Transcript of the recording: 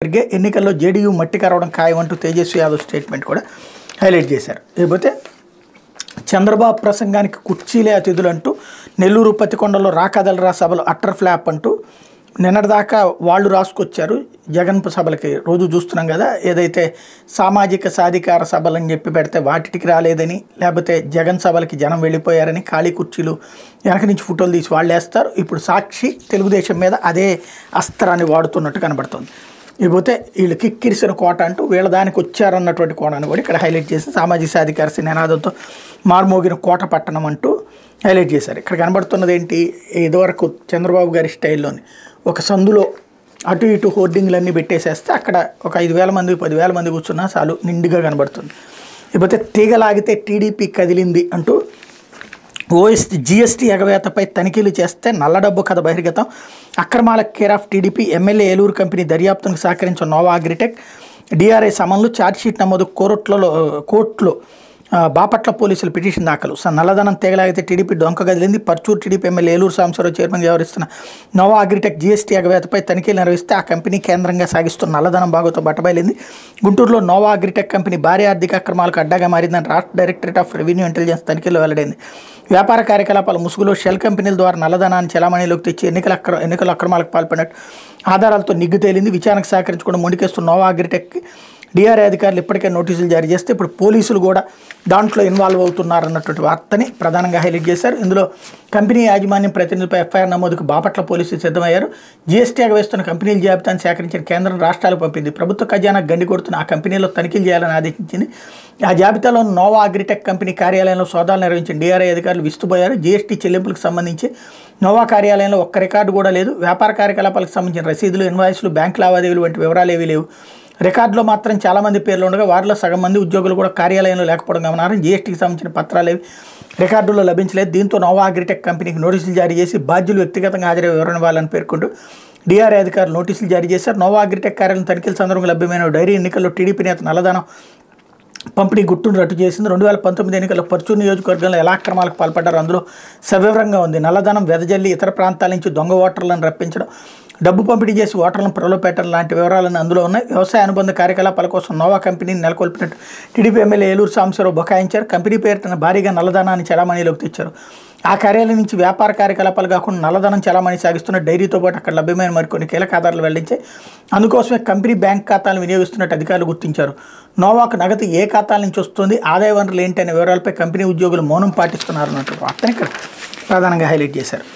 జరిగే ఎన్నికల్లో జేడీయూ మట్టి కరవడం ఖాయం అంటూ తేజస్వి యాదవ్ స్టేట్మెంట్ కూడా హైలైట్ చేశారు. లేకపోతే చంద్రబాబు ప్రసంగానికి కుర్చీలే అతిథులు అంటూ నెల్లూరు పతికొండలో రాకదలరా సభలు అట్టర్ ఫ్లాప్ అంటూ నిన్నటిదాకా వాళ్ళు రాసుకొచ్చారు జగన్ సభలకి. రోజు చూస్తున్నాం కదా, ఏదైతే సామాజిక సాధికార సభలని చెప్పి పెడితే వాటికి రాలేదని, లేకపోతే జగన్ సభలకి జనం వెళ్ళిపోయారని ఖాళీ కుర్చీలు వెనక నుంచి ఫోటోలు తీసి వాళ్ళు వేస్తారు. ఇప్పుడు సాక్షి తెలుగుదేశం మీద అదే అస్త్రాన్ని వాడుతున్నట్టు కనబడుతుంది. ఇకపోతే వీళ్ళు కిక్కిరిసిన కోట అంటూ వీళ్ళ దానికి వచ్చారన్నటువంటి కోణాన్ని కూడా ఇక్కడ హైలైట్ చేసి సామాజిక సాధికార నినాదంతో మార్మోగిన కోట పట్టణం అంటూ హైలైట్ చేశారు. ఇక్కడ కనబడుతున్నది ఏంటి, ఇదివరకు చంద్రబాబు గారి స్టైల్లోని ఒక సందులో అటు ఇటు హోర్డింగ్లన్నీ పెట్టేసేస్తే అక్కడ ఒక 5,000 మంది 10,000 మంది కూర్చున్నా చాలు నిండుగా కనబడుతుంది. ఇకపోతే తీగలాగితే టీడీపీ కదిలింది అంటూ జీఎస్టీ ఎగవేతపై తనిఖీలు చేస్తే నల్ల డబ్బు కథ బహిర్గతం, అక్రమాల care of TDP, MLA Eluru company దర్యాప్తునికి సహకరించిన నోవా అగ్రిటెక్, డిఆర్ఐ సమన్లు, ఛార్జ్షీట్ నమోదు, కోర్టులో బాపట్ల పోలీసులు పిటిషన్ దాఖలు, నల్లధనం తీగలాగితే టీడీపీ డొంక గదిలింది, Parchur TDP MLA Eluru Sambasivarao chairman వ్యవహరిస్తున్న నోవా అగ్రిటెక్ జీఎస్టీ ఎగవేతపై తనిఖీలు నిర్వహిస్తే ఆ కంపెనీ కేంద్రంగా సాగిస్తున్న నల్లధనం బాగోతో బట్టబయలింది. గుంటూరులో నోవా అగ్రిటెక్ కంపెనీ భారీ ఆర్థిక అక్రమాలకు అడ్డాగా మారిందని రాష్ట్ర డైరెక్టరేట్ ఆఫ్ రెవెన్యూ ఇంటెలిజెన్స్ తనిఖీల్లో వెల్లడైంది. వ్యాపార కార్యకలాపాల ముసుగులో షెల్ కంపెనీల ద్వారా నల్లధనాన్ని చెలామణిలోకి తెచ్చి ఎన్నికల అక్రమాలకు పాల్పడినట్టు ఆధారాలతో నిగ్గు తేలింది. విచారణకు సహకరించకుండా మొండికేస్తున్న నోవా అగ్రిటెక్ డిఆర్ఐ అధికారులు ఇప్పటికే నోటీసులు జారీ చేస్తే ఇప్పుడు పోలీసులు కూడా దాంట్లో ఇన్వాల్వ్ అవుతున్నారన్నటువంటి వార్తని ప్రధానంగా హైలైట్ చేశారు. ఇందులో కంపెనీ యాజమాన్యం ప్రతినిధులపై ఎఫ్ఐఆర్ నమోదుకు బాపట్ల పోలీసులు సిద్ధమయ్యారు. జీఎస్టీ ఎగవేస్తున్న కంపెనీల జాబితాను సేకరించిన కేంద్రం రాష్ట్రాలకు పంపింది. ప్రభుత్వ ఖజానా గండి కొడుతున్న ఆ కంపెనీలో తనిఖీలు చేయాలని ఆదేశించింది. ఆ జాబితాలో నోవా అగ్రిటెక్ కంపెనీ కార్యాలయంలో సోదాలు నిర్వహించిన డిఆర్ఐ అధికారులు విస్తుపోయారు. జీఎస్టీ చెల్లింపులకు సంబంధించి నోవా కార్యాలయంలో ఒక్క రికార్డు కూడా లేదు. వ్యాపార కార్యకలాపాలకు సంబంధించిన రసీదులు, ఇన్వాయిస్లు, బ్యాంకు లావాదేవీలు వంటి వివరాలు ఏవీ లేవు. రికార్డులో మాత్రం చాలామంది పేర్లు ఉండగా వారిలో సగం మంది ఉద్యోగులు కూడా కార్యాలయంలో లేకపోవడం గమనారం. జీఎస్టీకి సంబంధించిన పత్రాలు రికార్డుల్లో లభించలేదు. దీంతో నోవా అగ్రిటెక్ కంపెనీకి నోటీసులు జారీ చేసి బాధ్యులు వ్యక్తిగతంగా హాజరై వివరణ ఇవ్వాలని పేర్కొంటూ డిఆర్ఐ అధికారులు నోటీసులు జారీ చేశారు. నోవా అగ్రిటెక్ కార్యాలయం తనిఖీల సందర్భంగా లభ్యమైన డైరీ ఎన్నికల్లో టీడీపీ నేత నల్లధనం పంపిణీ గుట్టును రట్టు చేసింది. 2019 ఎన్నికల్లో పర్చూరు నియోజకవర్గంలో ఎలా అక్రమాలకు పాల్పడ్డారో అందులో సవివరంగా ఉంది. నల్లధనం వెదజల్లి ఇతర ప్రాంతాల నుంచి దొంగ ఓటర్లను రప్పించడం, డబ్బు పంపిణీ చేసి ఓటర్లను ప్రలోభపెట్టడం లాంటి వివరాలను అందులో ఉన్నాయి. వ్యవసాయ అనుబంధ కార్యకలాపాల కోసం నోవా కంపెనీని నెలకొల్పినట్టు టీడీపీ ఎమ్మెల్యే ఏలూరు సాంబశివరావు బకాయించారు. కంపెనీ పేరున భారీగా నల్లధనాన్ని చలామణిలోకి తెచ్చారు. ఆ కార్యాలయం నుంచి వ్యాపార కార్యకలాపాలు కాకుండా నల్లధనం చలామణి సాగిస్తున్న డైరీతో పాటు అక్కడ లభ్యమైన మరికొన్ని కీలక ఆధారాలు వెల్లడించాయి. అందుకోసమే కంపెనీ బ్యాంక్ ఖాతాలను వినియోగిస్తున్నట్టు అధికారులు గుర్తించారు. నోవాకు నగదు ఏ ఖాతాల నుంచి వస్తుంది, ఆదాయ వనరులు ఏంటి అనే వివరాలపై కంపెనీ ఉద్యోగులు మౌనం పాటిస్తున్నారన్నట్టు వార్తని ఇక్కడ ప్రధానంగా హైలైట్ చేశారు.